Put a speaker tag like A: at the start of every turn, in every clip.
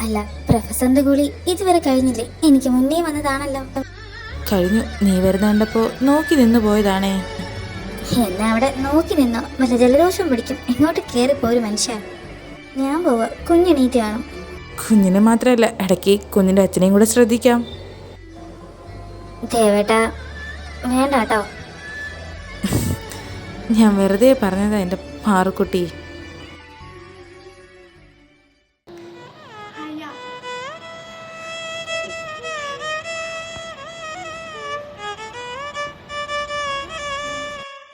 A: അല്ല, പ്രൊഫസറിന്റെ കൂലി ഇതുവരെ കഴിഞ്ഞില്ലേ? എനിക്ക് മുന്നേ വന്നതാണല്ലോ.
B: കഴിഞ്ഞു. നീ വരുന്ന കണ്ടപ്പോ നോക്കി നിന്ന് പോയതാണേ.
A: എന്നെ അവിടെ നോക്കി നിന്നോ? വല്ല ജലദോഷം പിടിക്കും. ഇങ്ങോട്ട് കേറിപ്പോരു മനുഷ്യ. ഞാൻ പോവാ, കുഞ്ഞെണീറ്റ് കാണും.
B: കുഞ്ഞിനെ മാത്രമല്ല, ഇടയ്ക്ക് കുഞ്ഞിന്റെ അച്ഛനെയും കൂടെ ശ്രദ്ധിക്കാം.
A: ദേവേട്ടാ, വേണ്ട കേട്ടോ.
B: ഞാൻ വെറുതെ പറഞ്ഞതാ എൻ്റെ പാറുക്കുട്ടി.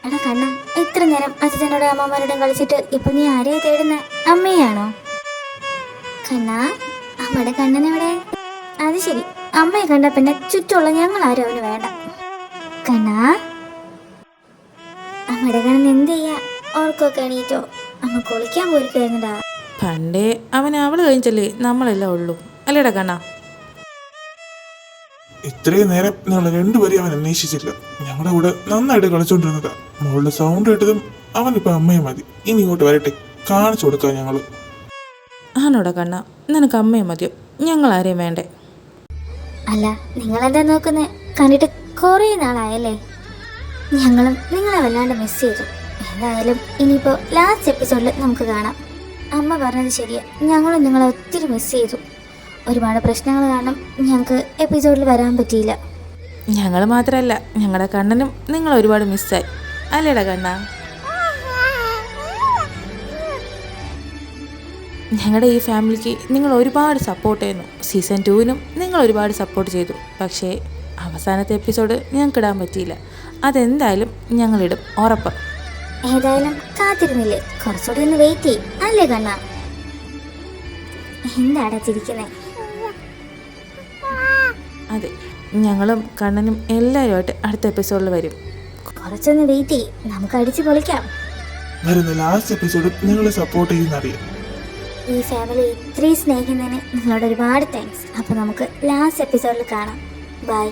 A: എടാ കണ്ണ, ഇത്ര നേരം അച്ഛനോടും അമ്മമാരോടും കളിച്ചിട്ട് ഇപ്പൊ നീ ആരെയാ തേടുന്ന? അമ്മയാണോ? കണ്ണാ, അമ്മയുടെ കണ്ണനെവിടെ? അത് ശരി, അമ്മയെ കണ്ട പിന്നെ ചുറ്റുമുള്ള ഞങ്ങൾ ആരും അവന് വേണ്ട. കണ്ണാ, അമ്മയുടെ കണ്ണൻ എന്ത് ചെയ്യാ? ഓർക്കൊക്കെ എണീറ്റോ? അമ്മ കുളിക്കാൻ പോയിരിക്കുവായിരുന്നടാ.
B: പണ്ടേ അവൻ അവള് കഴിഞ്ഞല്ലേ നമ്മളെല്ലാം ഉള്ളൂ, അല്ലേടാ കണ്ണാ?
C: ഇത്രയും നേരം നിങ്ങൾ രണ്ടുപേരും അവൻ അന്വേഷിച്ചില്ല. ഞങ്ങളുടെ കൂടെ നന്നായിട്ട് കളിച്ചോണ്ടിരുന്നതാ. മോളുടെ സൗണ്ട് കേട്ടതും അവനിപ്പോ അമ്മയെ മതി. ഇനി ഇങ്ങോട്ട് വരട്ടെ, കാണിച്ചു കൊടുക്കാം ഞങ്ങള്.
B: ആണോടാ കണ്ണാ? നിനക്ക് അമ്മയും മതിയോ? ഞങ്ങൾ ആരെയും വേണ്ടേ?
A: അല്ല, നിങ്ങളെന്താ നോക്കുന്നേ? കണ്ടിട്ട് കുറേ നാളായല്ലേ? ഞങ്ങളും നിങ്ങളെ വല്ലാണ്ട് മിസ് ചെയ്തു. എന്തായാലും ഇനിയിപ്പോ ലാസ്റ്റ് എപ്പിസോഡിൽ നമുക്ക് കാണാം. അമ്മ പറഞ്ഞത് ശരിയാ, ഞങ്ങളും നിങ്ങളെ ഒത്തിരി മിസ് ചെയ്തു. ഒരുപാട് പ്രശ്നങ്ങൾ കാരണം ഞങ്ങൾക്ക് എപ്പിസോഡിൽ വരാൻ പറ്റിയില്ല.
B: ഞങ്ങൾ മാത്രമല്ല, ഞങ്ങളുടെ കണ്ണനും നിങ്ങൾ ഒരുപാട് മിസ്സായി, അല്ലേടാ കണ്ണാ? ഞങ്ങളുടെ ഈ ഫാമിലിക്ക് നിങ്ങൾ ഒരുപാട് സപ്പോർട്ട് ചെയ്യുന്നു. സീസൺ 2-നും നിങ്ങൾ ഒരുപാട് സപ്പോർട്ട് ചെയ്തു. പക്ഷേ അവസാനത്തെ എപ്പിസോഡ് ഞങ്ങൾക്ക് ഇടാൻ പറ്റിയില്ല. അതെന്തായാലും ഞങ്ങളിടും, ഉറപ്പ്.
A: ഏതായാലും കാത്തിരുന്നില്ലേ? കുറച്ചുകൂടി ഒന്ന് വെയിറ്റ് ചെയ്യും, അല്ലേ കണ്ണ? എന്താടാ ചിരിക്കുന്നേ?
B: അതെ, ഞങ്ങളും കണ്ണനും എല്ലാവരുമായിട്ട് അടുത്ത എപ്പിസോഡിൽ വരും.
A: കുറച്ചൊന്ന് വെയിറ്റ് ചെയ്യും, നമുക്ക് അടിച്ചു പൊളിക്കാം.
C: വരുന്ന ലാസ്റ്റ് എപ്പിസോഡ് നിങ്ങളെ സപ്പോർട്ട് ചെയ്യുന്നറിയാം.
A: ഈ ഫാമിലി ഇത്രയും സ്നേഹിക്കുന്നതിന് നിങ്ങളോട് ഒരുപാട് താങ്ക്സ്. അപ്പോൾ നമുക്ക് ലാസ്റ്റ് എപ്പിസോഡിൽ കാണാം. ബൈ.